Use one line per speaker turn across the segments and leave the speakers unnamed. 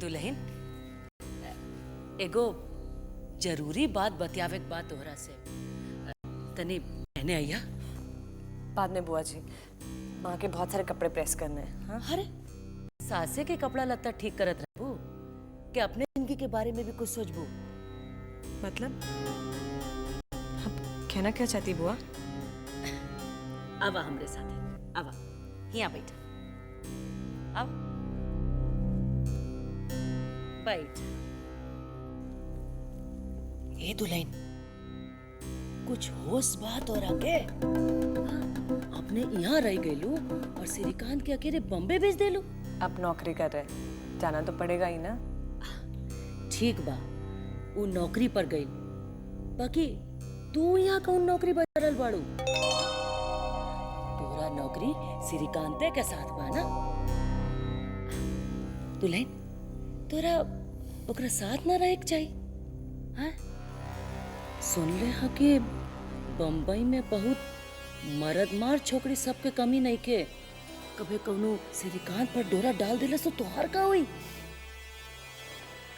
दुल्हन एगो जरूरी बात बतियावे के बात तोहरा से तनी कहने आइया।
बाद में बुआ जी, माँ के बहुत सारे कपड़े प्रेस करने हैं। हाँ?
अरे सासे के कपड़ा लत्ता ठीक करत रहबू कि अपने जिंदगी के बारे में भी कुछ सोचबू?
मतलब आप कहना क्या चाहती बुआ?
आवा हमरे साथे, आवा यहाँ बैठ, अब बैठ। ए दुल्हन, कुछ होश बात और आगे अपने यहाँ रह गईलू और श्रीकांत के अकेले बॉम्बे भेज देलू।
अब नौकरी कर रहे, जाना तो पड़ेगा ही ना।
ठीक बा, वो नौकरी पर गई, बाकी तू यहाँ कौन नौकरी बदल बाड़ू? तोरा नौकरी श्रीकांते के साथ बा ना? दुल्हन, तोरा ओकरा साथ ना रहे के चाहिए। हाँ? सुन ले हा कि बम्बई में बहुत मर्दमार छोकरी सबके कमी नहीं के। कभी कौनो श्रीकांत पर डोरा डाल दिला तो तोहार का हुई?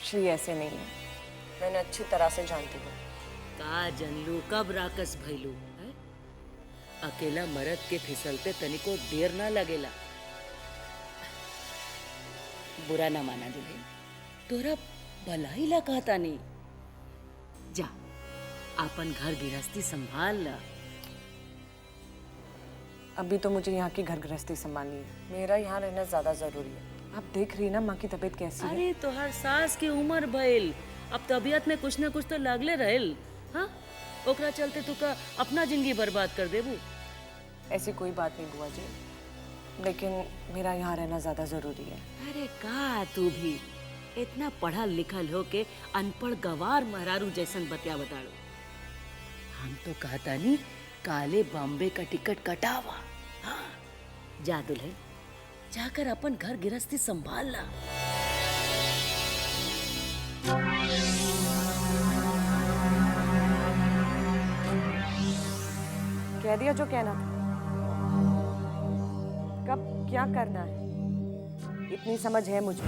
श्री ऐसे नहीं है, मैंने अच्छी तरह से जानती हूँ।
का जनलू, कब राकस भइलू? अकेला मर्द के फिसलते तनिको देर ना लगेला। बुरा ना माना दुल्हन, तोरा भलाई ला कहता नहीं। जा अपन घर गृहस्थी संभाल ला।
अभी तो मुझे यहाँ की घर गृहस्थी संभालनी है, मेरा यहाँ रहना ज्यादा जरूरी है। आप देख रही ना माँ की तबीयत कैसी है।
अरे तोहर सास की उम्र भइल, अब तबीयत में कुछ ना कुछ तो लागले रहेल। हाँ, ओकरा चलते तू का अपना जिंदगी बर्बाद कर देबू?
ऐसी कोई बात नहीं बुआ जी, लेकिन मेरा यहाँ रहना ज्यादा जरूरी है।
अरे का तू भी इतना पढ़ा लिखल हो के अनपढ़ गवार महरारू जैसन बतिया बताड़ो। हम तो कहता नहीं काले बॉम्बे का टिकट कटावा। हाँ, जा दुल्हन, जाकर अपन घर गृहस्थी संभाल ला।
कह दिया जो कहना था। कब क्या करना है इतनी समझ है मुझे।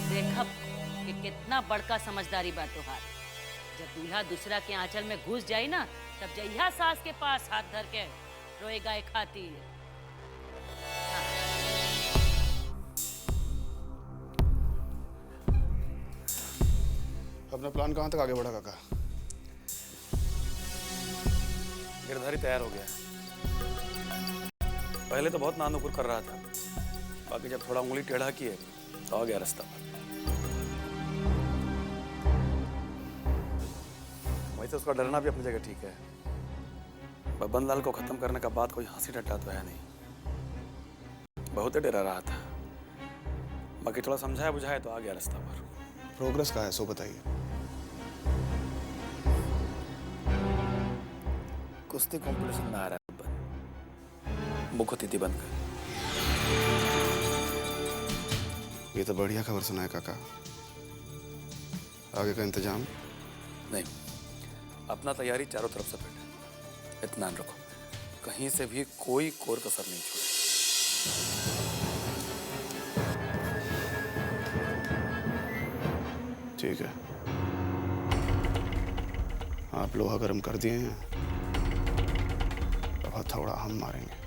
देखब कि कितना बड़का समझदारी बात तोहार। जब दूल्हा दूसरा के आंचल में घुस जाई ना, तब जइहा सास के पास हाथ धर के रोएगा एक खाती।
अपना प्लान कहाँ तक आगे बढ़ा काका?
गिरधारी तैयार हो गया। पहले तो बहुत नानुकुर कर रहा था, बाकी जब थोड़ा उंगली टेढ़ा की है तो आ गया रास्ता पर। वैसे उसका डरना भी अपनी जगह ठीक है। बबन लाल को खत्म करने का बात कोई हंसी ठट्टा तो है नहीं, बहुत ही डरा रहा था। बाकी थोड़ा समझाया बुझाया तो आ गया रास्ता पर।
प्रोग्रेस कहाँ है सो बताइए।
कुश्ती कंपटीशन में आ रहा है बबन, मुखतिथि बनकर।
ये तो बढ़िया खबर सुना है काका। आगे का इंतजाम?
नहीं, अपना तैयारी चारों तरफ से बैठे। इत्मीनान रखो, कहीं से भी कोई कोर कसर नहीं छोड़े।
ठीक है, आप लोहा गर्म कर दिए हैं, अब हथौड़ा हम मारेंगे।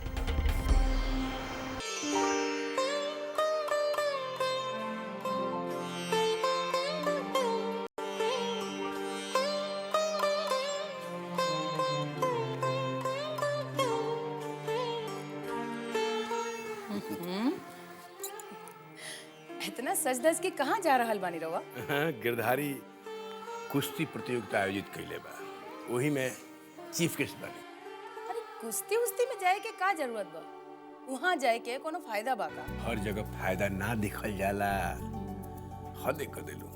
इतना सज धज के कहाँ जा रहल बानी रवा?
गिरधारी कुश्ती प्रतियोगिता आयोजित कैले बा, वही में चीफ गेस्ट बानी।
अरे कुश्ती उस्ती में जाए के का जरूरत बा? वहाँ जाए के कोनो फायदा बा का?
हर जगह फायदा ना दिखल जाला। हद कर देलू,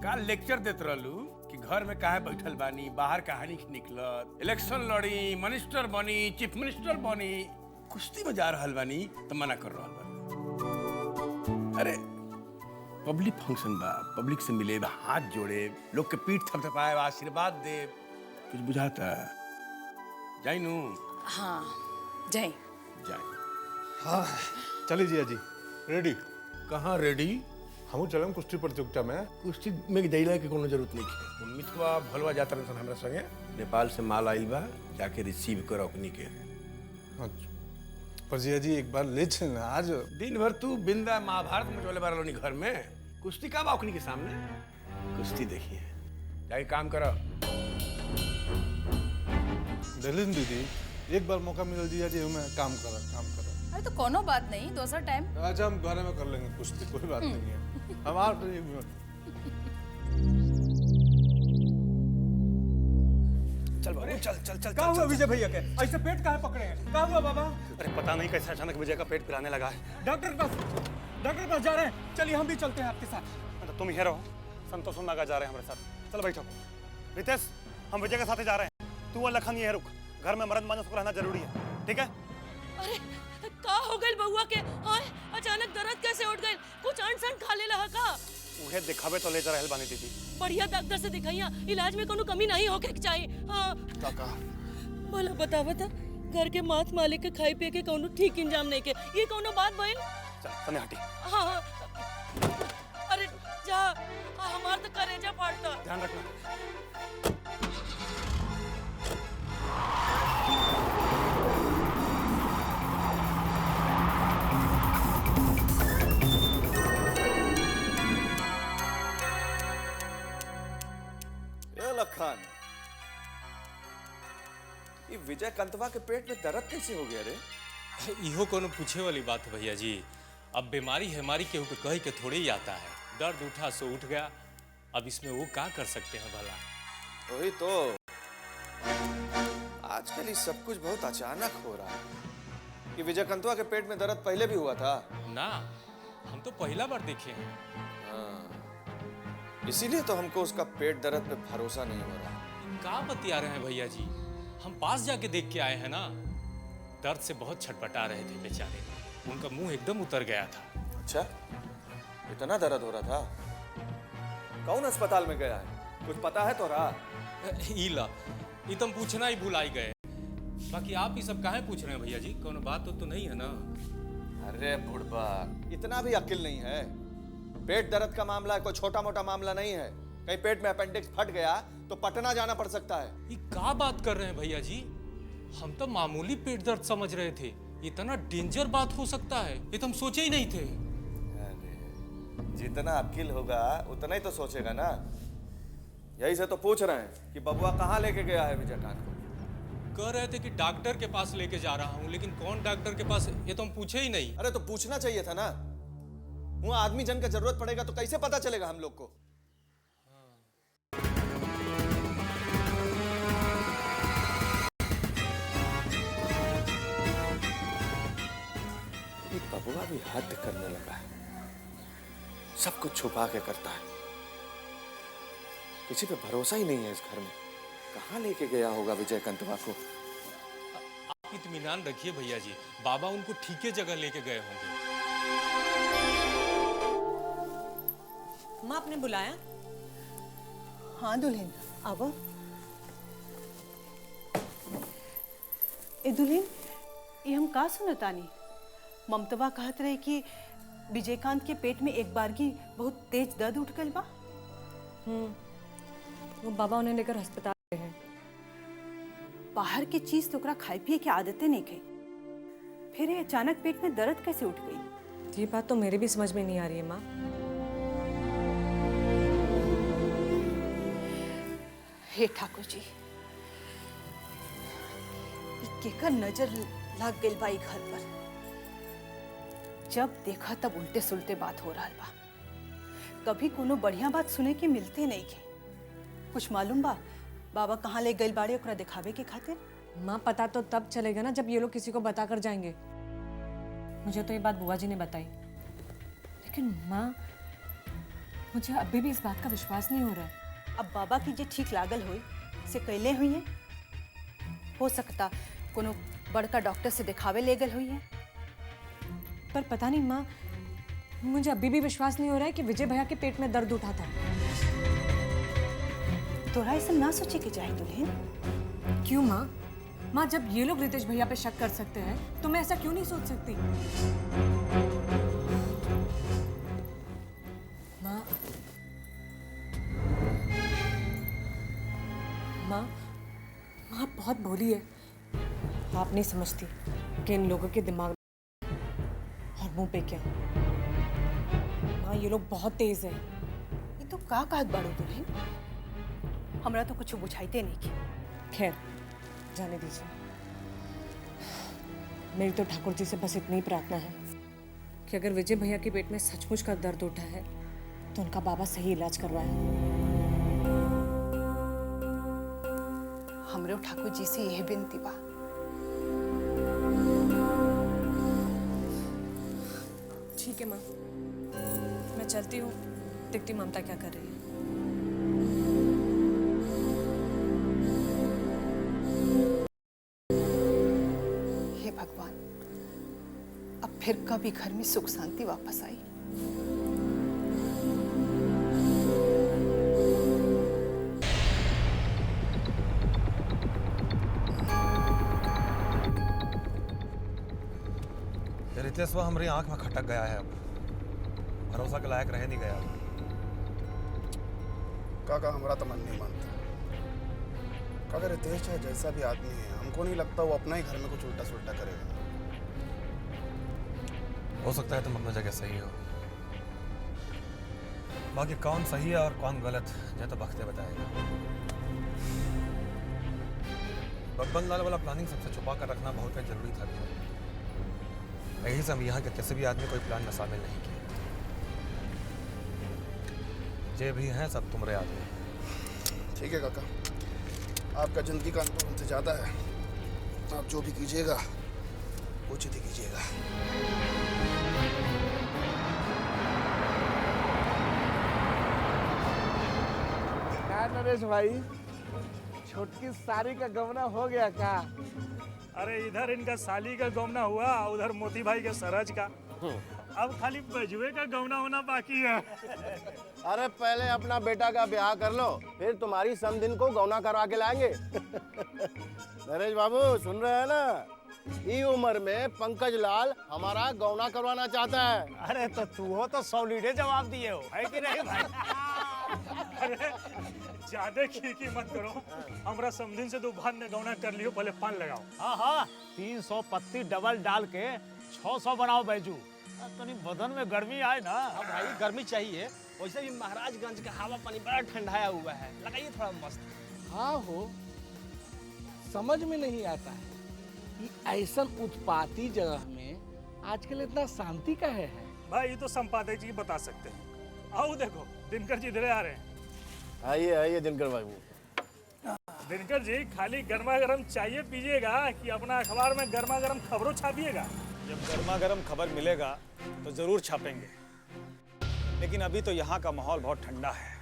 का लेक्चर देत रहलू कि घर में काहे बैठल बानी, बाहर कहानी निकलत, इलेक्शन लड़ी, मिनिस्टर बनी, चीफ मिनिस्टर बनी, कुश्ती में जा रहल बानी तो मना कर रहल बानी। अरे पब्लिक फंक्शन बा, पब्लिक से मिले, हाथ जोड़े, लोग के पीठ थपथपाए, आशीर्वाद दे, कुछ बुझाता? जाई नू?
हाँ, जाए।
जाए।
हाँ चलिए जिया जी रेडी
कहाँ रेडी?
हम चलम कुश्ती प्रतियोगिता में।
कुश्ती में जैला के कोनो जरूरत नहीं है। मितवा भलवा जाता रहता हमरा संगे। नेपाल से माल आई बा, जाके रिसीव करो अपनी के।
अच्छा पर जिया जी एक बार ले चलना आज।
दिन भर तू बिंदा महाभारत में चले बार लोनी घर में। कुश्ती का बाखनी के सामने कुश्ती देखिए। जाके काम करो।
दलिन दीदी एक बार मौका मिल जिया जी हमें काम करा।
अरे तो कोनो बात नहीं, दूसरा टाइम।
आज हम घर में कर लेंगे कुश्ती, कोई बात नहीं है। हम आप
चल बाबू चल चल चल।
क्या हुआ विजय भैया के? ऐसे पेट काहे पकड़े हैं? क्या हुआ बाबा?
अरे पता नहीं कैसे अचानक विजय का पेट पिराने लगा है।
डॉक्टर के पास जा रहे हैं। चलिए हम भी चलते हैं आपके साथ।
तो तुम ही रहो, संतोष नागा जा रहे हैं हमारे साथ। चल बैठो। रितेश हम विजय के साथ जा रहे हैं, तू और लखन ये रुक। घर में मर्द मानुस को रहना जरूरी है, ठीक है?
अरे का हो गइल बउआ के? हाय अचानक दर्द कैसे उठ गइल? कुछ अनसन खा लेला ह का?
उहे दिखावे तो ले जा रहल बानी दीदी।
बढ़िया डॉक्टर से दिखाइया, इलाज में कोनो कमी नहीं होके के चाहिए। हाँ
काका
बोला बतावा था, घर के माथ मालिक के खाई पिए के कोनो ठीक इंजाम नहीं के, ये कोनो बात भइल?
चल तने हटी।
हाँ अरे जा, हमार तो करेजा फाड़ता।
ध्यान रखना।
लखन ये विजय कंतवा के पेट में दर्द कैसे हो गया रे?
इहो कोनो पूछे वाली बात है भैया जी। अब बीमारी है हमारी, केहू के कही के थोड़े ही आता है। दर्द उठा सो उठ गया, अब इसमें वो क्या कर सकते हैं भला।
वही तो, आजकल ये सब कुछ बहुत अचानक हो रहा है। कि विजय कंतवा के पेट में दर्द पहले भी हुआ था?
ना, हम तो पहला बार देखे हैं।
इसीलिए तो हमको उसका पेट दर्द पे भरोसा नहीं हो रहा।
क्या बतिया रहे हैं भैया जी? हम पास जाके देख के आए हैं ना। दर्द से बहुत छटपटा रहे थे बेचारे, उनका मुंह एकदम उतर गया था।
अच्छा, इतना दर्द हो रहा था? कौन अस्पताल में गया है, कुछ पता है तो रहा?
इला ये तुम पूछना ही भुलाई गए। बाकी आप ही सब काहे पूछ रहे हैं भैया जी? कोनो बात तो नहीं है ना?
अरे बुढ़बा, इतना भी अक्ल नहीं है। पेट दर्द का मामला कोई छोटा मोटा मामला नहीं है। कहीं पेट में अपेंडिक्स फट गया तो पटना जाना पड़ सकता है।
ये क्या बात कर रहे हैं भैया जी? हम तो मामूली पेट दर्द समझ रहे थे, इतना डेंजर बात हो सकता है ये तो हम सोचे ही नहीं थे।
अरे जितना अक्ल होगा उतना ही तो सोचेगा ना। यही से तो पूछ रहे हैं कि बबुआ कहाँ लेके गया है विजयकांत को।
कह रहे थे कि डॉक्टर के पास लेके जा रहा हूँ, लेकिन कौन डॉक्टर के पास ये तो हम पूछे ही नहीं।
अरे तो पूछना चाहिए था ना। वहाँ आदमी जन का जरूरत पड़ेगा तो कैसे पता चलेगा हम लोग को? बबुआ भी हद करने लगा है, सब कुछ छुपा के करता है। किसी पे भरोसा ही नहीं है इस घर में। कहाँ लेके गया होगा विजय कंतवा को?
आप इत्मीनान रखिए भैया जी, बाबा उनको ठीक ही जगह लेके गए होंगे।
माँ आपने बुलाया?
हाँ दुल्हन अब ए दुल्हन, ये हम का सुनतानी? ममतवा कहत रहे कि विजयकांत के पेट में एक बार की बहुत तेज दर्द उठ गई बा।
वो बाबा उन्हें लेकर अस्पताल गए हैं।
बाहर की चीज तो ओकरा खाए पिए की आदतें नहीं गई, फिर ये अचानक पेट में दर्द कैसे उठ गई?
ये बात तो मेरे भी समझ में नहीं आ रही है माँ।
हे ठाकुर जी, केकर नजर लग गई बाई घर पर। जब देखा तब उल्टे सुलटे बात हो रहा बा। कभी कोनो बढ़िया बात सुने के मिलते नहीं के। कुछ मालूम बा बाबा कहाँ ले गई बाड़े ओकरा दिखावे के खातिर?
माँ पता तो तब चलेगा ना जब ये लोग किसी को बता कर जाएंगे। मुझे तो ये बात बुआ जी ने बताई, लेकिन माँ मुझे अभी भी इस बात का विश्वास नहीं हो रहा है।
अब बाबा की जे ठीक लागल हुई से कैले हुई है। हो सकता कोनो बड़का डॉक्टर से दिखावे ले गल हुई है।
पर पता नहीं माँ, मुझे अभी भी विश्वास नहीं हो रहा है कि विजय भैया के पेट में दर्द उठा था।
तोरा ऐसा ना सोचे के जाए दुल्हन।
क्यों माँ? माँ जब ये लोग रितेश भैया पे शक कर सकते हैं तो मैं ऐसा क्यों नहीं सोच सकती? माँ माँ माँ बहुत भोली है। आप नहीं समझती कि इन लोगों के दिमाग और मुंह पे क्या। माँ ये लोग बहुत तेज है।
ये तो का कहत बाड़ो दुल्हन, हमरा तो कुछ बुझाइते नहीं की।
खैर जाने दीजिए। मेरी तो ठाकुर जी से बस इतनी ही प्रार्थना है कि अगर विजय भैया के पेट में सचमुच का दर्द उठा है तो उनका बाबा सही इलाज करवाए।
हमरे ठाकुर जी से यह विनती बा।
ठीक है माँ, मैं चलती हूँ, देखती ममता क्या कर रही है।
हे भगवान, अब फिर कभी घर में सुख शांति वापस आई।
रितेशवा हमारी आंख में खटक गया है। अब भरोसा के लायक रह नहीं गया।
काका हमारा तो मन नहीं मानता। काका रितेश चाहे जैसा भी आदमी है, हमको नहीं लगता वो अपना ही घर में कुछ उल्टा सुल्टा करेगा।
हो सकता है तुम अपनी जगह सही हो, बाकी कौन सही है और कौन गलत ये तो वक्त बताएगा। बब्बन लाल वाला प्लानिंग सबसे छुपा कर रखना बहुत ही जरूरी था। यही से हम यहाँ के किसी भी आदमी कोई प्लान में शामिल नहीं किए। जे भी हैं सब तुम्हारे आदमी।
ठीक है काका, आपका जिंदगी का अनुभव हमसे ज़्यादा है। आप जो भी कीजिएगा उचित ही कीजिएगा।
क्या नरेश भाई, छोटकी सारी का गमना हो गया क्या?
अरे इधर इनका साली का गौना हुआ, उधर मोती भाई के सरज का। अब खाली बजुए का गौना होना बाकी है।
अरे पहले अपना बेटा का ब्याह कर लो, फिर तुम्हारी समधिन को गौना करवा के लाएंगे। नरेश बाबू सुन रहे हैं ना? ई उम्र में पंकज लाल हमारा गौना करवाना चाहता है।
अरे तो तू हो तो सॉलिड जवाब दिए हो, है कि नहीं भाई?
अरे ज्यादा खीकी मत करो, हमरा समझिन से तो बाद में गौना कर लियो, पहले पान लगाओ।
हाँ हाँ, 300 पत्ती डबल डाल के 600 बनाओ बैजू। तो नहीं बदन में गर्मी आए ना।
हाँ भाई गर्मी चाहिए। वैसे भी महाराजगंज का हवा पानी बड़ा ठंडाया हुआ है, लगाइए थोड़ा मस्त।
हाँ हो, समझ में नहीं आता है कि ऐसा उत्पाती जगह में आजकल इतना शांति का है।
भाई ये तो संपादक जी बता सकते हैं। आओ देखो दिनकर जी इधर आ रहे हैं।
आइए आइए दिनकर बाबू।
दिनकर जी खाली गर्मा गर्म चाहिए पीजिएगा कि अपना अखबार में गर्मा गर्म खबरों छापिएगा?
जब गर्मा गर्म खबर मिलेगा तो जरूर छापेंगे, लेकिन अभी तो यहाँ का माहौल बहुत ठंडा है।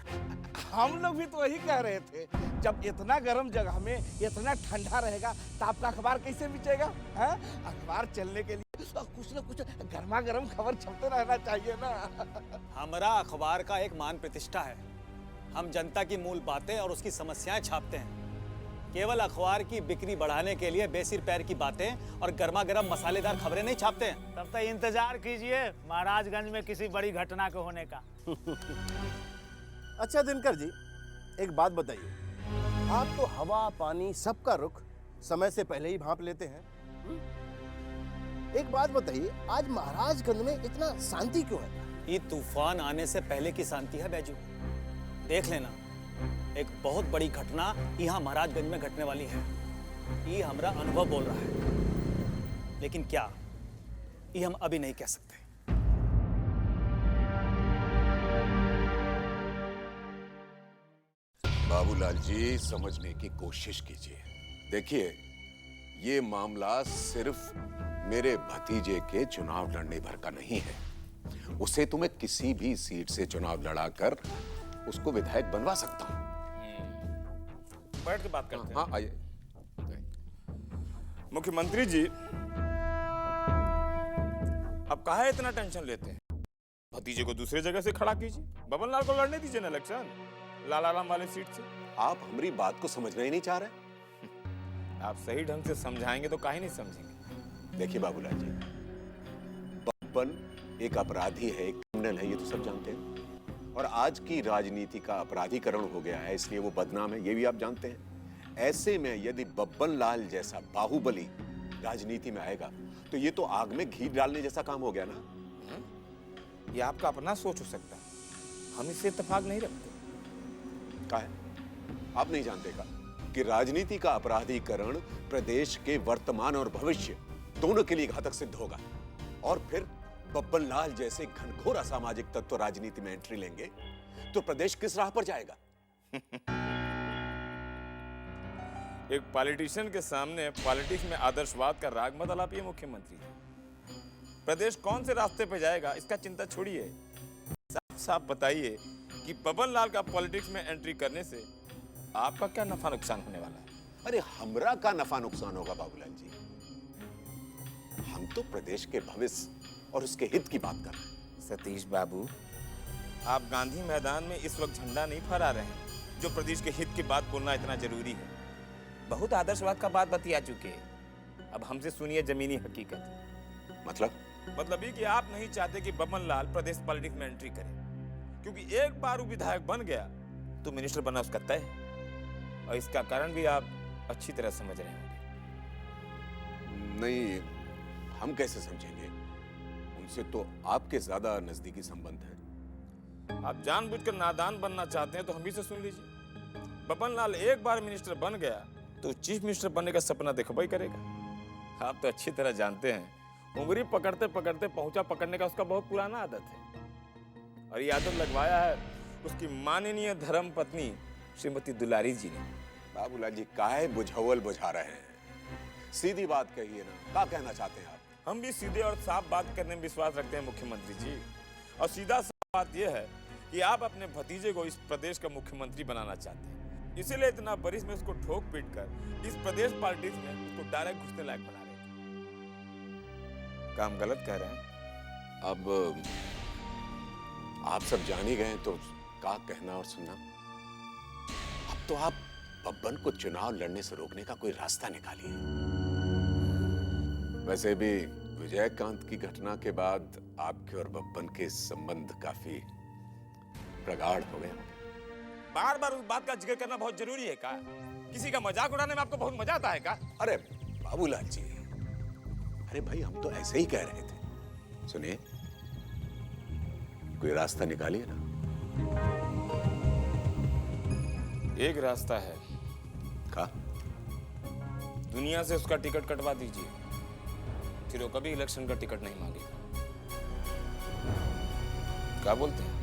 हम लोग भी तो वही कह रहे थे, जब इतना गर्म जगह में इतना ठंडा रहेगा तो आपका अखबार कैसे बिचेगा? है अखबार चलने के लिए तो कुछ न कुछ गर्मा गर्म खबर छपते रहना चाहिए ना।
हमारा अखबार का एक मान प्रतिष्ठा है। हम जनता की मूल बातें और उसकी समस्याएं छापते हैं। केवल अखबार की बिक्री बढ़ाने के लिए बेसिर पैर की बातें और गर्मा गर्म मसालेदार खबरें नहीं छापते हैं।
तब तक इंतजार कीजिए महाराजगंज में किसी बड़ी घटना के होने का।
अच्छा दिनकर जी, एक बात बताइए, आप तो हवा पानी सबका रुख समय से पहले ही भांप लेते हैं। एक बात बताइए, आज महाराजगंज में इतना शांति क्यों है?
ये तूफान आने से पहले की शांति है बैजू। देख लेना, एक बहुत बड़ी घटना यहाँ महाराजगंज में घटने वाली है। ये हमारा अनुभव बोल रहा है, लेकिन क्या ये हम अभी नहीं कह सकते।
बाबूलाल जी समझने की कोशिश कीजिए। देखिए, ये मामला सिर्फ मेरे भतीजे के चुनाव लड़ने भर का नहीं है। उसे तो मैं किसी भी सीट से चुनाव लड़ाकर उसको विधायक बनवा सकता हूं।
बैठ के बात करते हैं।
हाँ आइए।
मुख्यमंत्री जी, अब काहे इतना टेंशन लेते हैं? भतीजे को दूसरी जगह से खड़ा कीजिए। बबन लाल को लड़ने दीजिए ना इलेक्शन, लालाराम वाले सीट से।
आप हमारी बात को समझना ही नहीं चाह रहे।
आप सही ढंग से समझाएंगे तो काहे नहीं समझेंगे।
देखिए बाबूलाल जी, बब्बन एक अपराधी है, एक क्रिमिनल है, ये तो सब जानते हैं। और आज की राजनीति का अपराधीकरण हो गया है, इसलिए वो बदनाम है, ये भी आप जानते हैं। ऐसे में यदि बब्बन लाल जैसा बाहुबली राजनीति में आएगा तो ये तो आग में घी डालने जैसा काम हो गया ना।
ये आपका अपना सोच हो सकता है, हम इससे इत्तेफाक नहीं रखते।
क्या है, आप नहीं जानते का कि राजनीति का अपराधीकरण प्रदेश के वर्तमान और भविष्य दोनों के लिए घातक सिद्ध होगा। और फिर बब्बन लाल जैसे घनघोर असामाजिक तत्व राजनीति में एंट्री लेंगे तो प्रदेश किस राह पर जाएगा?
एक पॉलिटिशियन के सामने पॉलिटिक्स में आदर्शवाद का राग मत आलापिए मुख्यमंत्री। प्रदेश कौन से रास्ते पे जाएगा इसका चिंता छोड़िए, साफ साफ बताइए कि बब्बन लाल का पॉलिटिक्स में एंट्री करने से आपका क्या नफा नुकसान होने वाला है?
अरे हमरा का नफा नुकसान होगा बाबूलाल जी। हम तो प्रदेश के भविष्य और उसके हित की बात कर रहे हैं।
सतीश बाबू, आप गांधी मैदान में इस वक्त झंडा नहीं फहरा रहे हैं जो प्रदेश के हित की बात बोलना इतना जरूरी है। बहुत आदर्शवाद का बात बतिया चुके हैं, अब हमसे सुनिए जमीनी हकीकत।
मतलब
ये कि आप नहीं चाहते कि बब्बन लाल प्रदेश पॉलिटिक्स में एंट्री करे, क्योंकि एक बार वो विधायक बन गया तो मिनिस्टर बनना उसका तय है, और इसका कारण भी आप अच्छी तरह समझ रहे होंगे।
नहीं, हम कैसे समझेंगे? उनसे तो आपके ज्यादा नजदीकी संबंध है।
आप जानबूझकर नादान बनना चाहते हैं तो हम भी से सुन लीजिए। बब्बन लाल एक बार मिनिस्टर बन गया तो चीफ मिनिस्टर बनने का सपना देखबा ही करेगा। आप तो अच्छी तरह जानते हैं, उंगली पकड़ते पकड़ते पहुंचा पकड़ने का उसका बहुत पुराना आदत है, और ये आदत लगवाया है उसकी माननीय धर्म पत्नी श्रीमती दुलारी जी ने।
बाबूलाल जी काहे बुझावल बुझा रहे हैं? सीधी बात कहिए ना, क्या कहना चाहते हैं आप?
हम भी सीधे और साफ बात करने में विश्वास रखते हैं मुख्यमंत्री जी, और सीधा साफ बात यह है कि आप अपने भतीजे को इस प्रदेश का मुख्यमंत्री बनाना चाहते हैं, इसीलिए इतना बरिस में उसको ठोक पीट कर इस प्रदेश पॉलिटिक्स में उसको डायरेक्ट घुसने लायक बना रहे थे। काम गलत कह रहे हैं।
अब आप सब जान ही गए तो क्या कहना और सुनना। अब तो आप बब्बन को चुनाव लड़ने से रोकने का कोई रास्ता निकालिए। वैसे भी विजयकांत की घटना के बाद आपके और बब्बन के संबंध काफी प्रगाढ़ हो गए।
बार बार उस बात का जिक्र करना बहुत जरूरी है क्या? किसी का मजाक उड़ाने में आपको बहुत मजा आता है क्या?
अरे बाबूलाल जी, अरे भाई हम तो ऐसे ही कह रहे थे। सुनिए, कोई रास्ता निकालिए ना।
एक रास्ता है।
क्या?
दुनिया से उसका टिकट कटवा दीजिए, फिर वो कभी इलेक्शन का टिकट नहीं मांगेगा। क्या बोलते हैं?